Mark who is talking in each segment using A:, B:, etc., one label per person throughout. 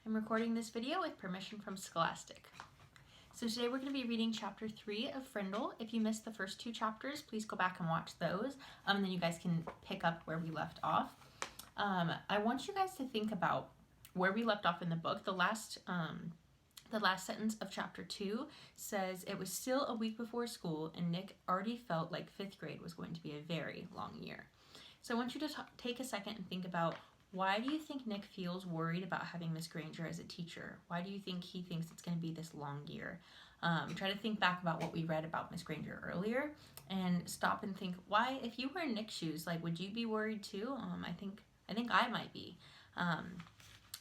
A: I'm recording this video with permission from Scholastic. So today we're going to be reading chapter 3 of Frindle. If you missed the first two chapters, please go back and watch those, and then you guys can pick up where we left off. I want you guys to think about where we left off in the book. The last sentence of chapter 2 says, "It was still a week before school, and Nick already felt like 5th grade was going to be a very long year." So I want you to take a second and think about, why do you think Nick feels worried about having Miss Granger as a teacher? Why do you think he thinks it's going to be this long year? Try to think back about what we read about Miss Granger earlier and stop and think, why, if you were in Nick's shoes, would you be worried too? I think I might be.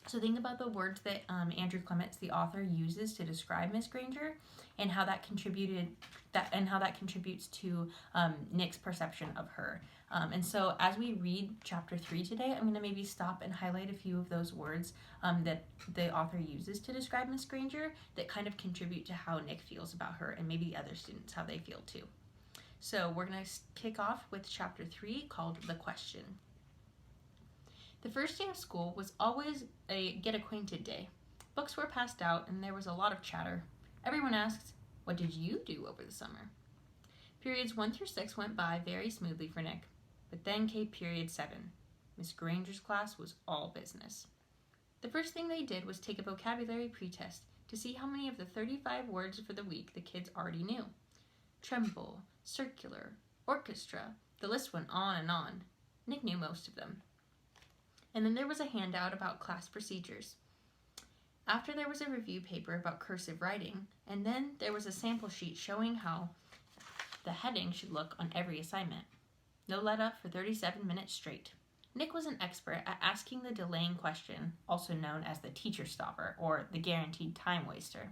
A: So think about the words that Andrew Clements, the author, uses to describe Miss Granger, and how that contributes to Nick's perception of her. And so as we read chapter 3 today, I'm going to maybe stop and highlight a few of those words that the author uses to describe Miss Granger that kind of contribute to how Nick feels about her, and maybe the other students, how they feel too. So we're going to kick off with chapter 3, called The Question. The first day of school was always a get acquainted day. Books were passed out and there was a lot of chatter. Everyone asked, "What did you do over the summer?" Periods 1 through 6 went by very smoothly for Nick. But then came period 7. Miss Granger's class was all business. The first thing they did was take a vocabulary pretest to see how many of the 35 words for the week the kids already knew. Tremble, circular, orchestra, the list went on and on. Nick knew most of them. And then there was a handout about class procedures. After there was a review paper about cursive writing, and then there was a sample sheet showing how the heading should look on every assignment. No let up for 37 minutes straight. Nick was an expert at asking the delaying question, also known as the teacher stopper, or the guaranteed time waster.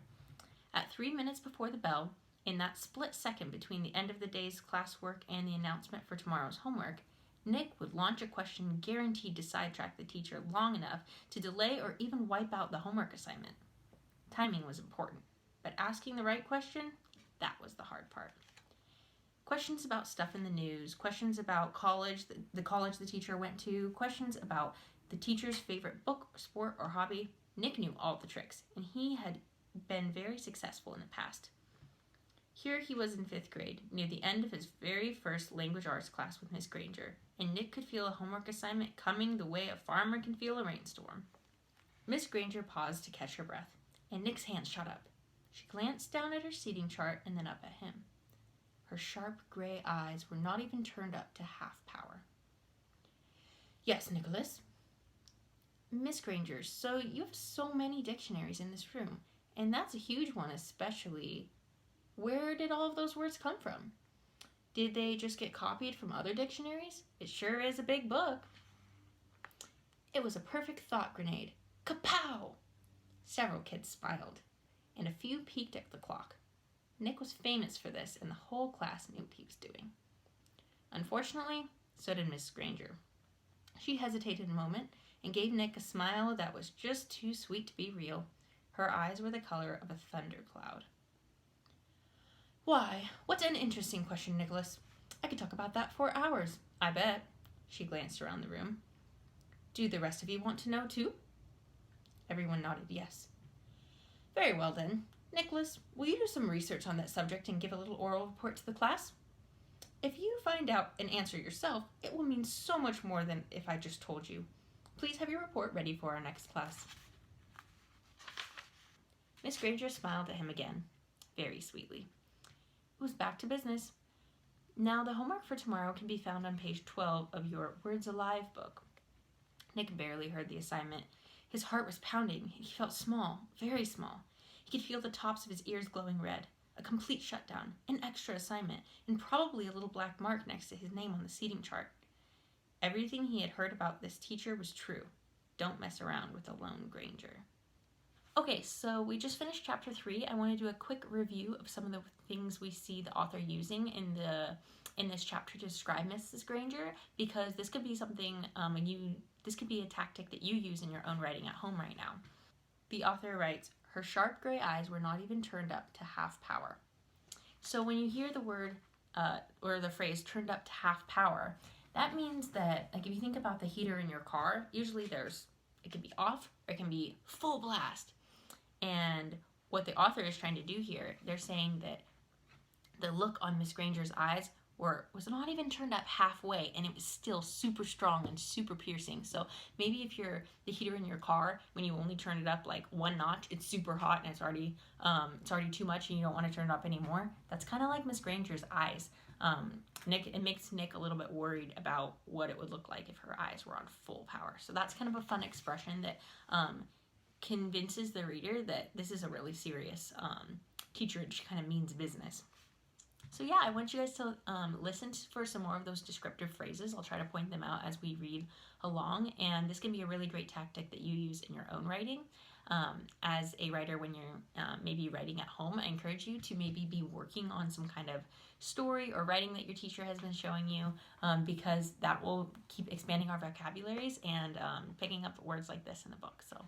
A: At 3 minutes before the bell, in that split second between the end of the day's classwork and the announcement for tomorrow's homework, Nick would launch a question guaranteed to sidetrack the teacher long enough to delay or even wipe out the homework assignment. Timing was important, but asking the right question, that was the hard part. Questions about stuff in the news, questions about college, the college the teacher went to, questions about the teacher's favorite book, sport, or hobby. Nick knew all the tricks, and he had been very successful in the past. Here he was in 5th grade, near the end of his very first language arts class with Miss Granger, and Nick could feel a homework assignment coming the way a farmer can feel a rainstorm. Miss Granger paused to catch her breath, and Nick's hands shot up. She glanced down at her seating chart and then up at him. Her sharp gray eyes were not even turned up to half power. "Yes, Nicholas." "Miss Granger, so you have so many dictionaries in this room, and that's a huge one especially. Where did all of those words come from? Did they just get copied from other dictionaries? It sure is a big book." It was a perfect thought grenade. Kapow! Several kids smiled, and a few peeked at the clock. Nick was famous for this, and the whole class knew what he was doing. Unfortunately, so did Miss Granger. She hesitated a moment and gave Nick a smile that was just too sweet to be real. Her eyes were the color of a thundercloud. "Why, what an interesting question, Nicholas. I could talk about that for hours, I bet." She glanced around the room. "Do the rest of you want to know too?" Everyone nodded yes. "Very well then. Nicholas, will you do some research on that subject and give a little oral report to the class? If you find out and answer yourself, it will mean so much more than if I just told you. Please have your report ready for our next class." Miss Granger smiled at him again, very sweetly. It was back to business. "Now the homework for tomorrow can be found on page 12 of your Words Alive book." Nick barely heard the assignment. His heart was pounding. He felt small, very small. He could feel the tops of his ears glowing red. A complete shutdown, an extra assignment, and probably a little black mark next to his name on the seating chart. Everything he had heard about this teacher was true. Don't mess around with a lone Granger. Okay, so we just finished chapter 3. I want to do a quick review of some of the things we see the author using in this chapter to describe Mrs. Granger, because this could be something this could be a tactic that you use in your own writing at home right now. The author writes, "Her sharp gray eyes were not even turned up to half power." So when you hear the word or the phrase "turned up to half power," that means that, if you think about the heater in your car, usually there's it can be off or it can be full blast. And what the author is trying to do here, they're saying that the look on Miss Granger's eyes was not even turned up halfway, and it was still super strong and super piercing. So maybe if you're the heater in your car, when you only turn it up like 1 notch, it's super hot and it's already too much and you don't want to turn it up anymore. That's kind of like Miss Granger's eyes. It makes Nick a little bit worried about what it would look like if her eyes were on full power. So that's kind of a fun expression that convinces the reader that this is a really serious teacher, and she kind of means business. So yeah, I want you guys to listen for some more of those descriptive phrases. I'll try to point them out as we read along, and this can be a really great tactic that you use in your own writing. As a writer, when you're maybe writing at home, I encourage you to maybe be working on some kind of story or writing that your teacher has been showing you, because that will keep expanding our vocabularies and picking up words like this in the book. So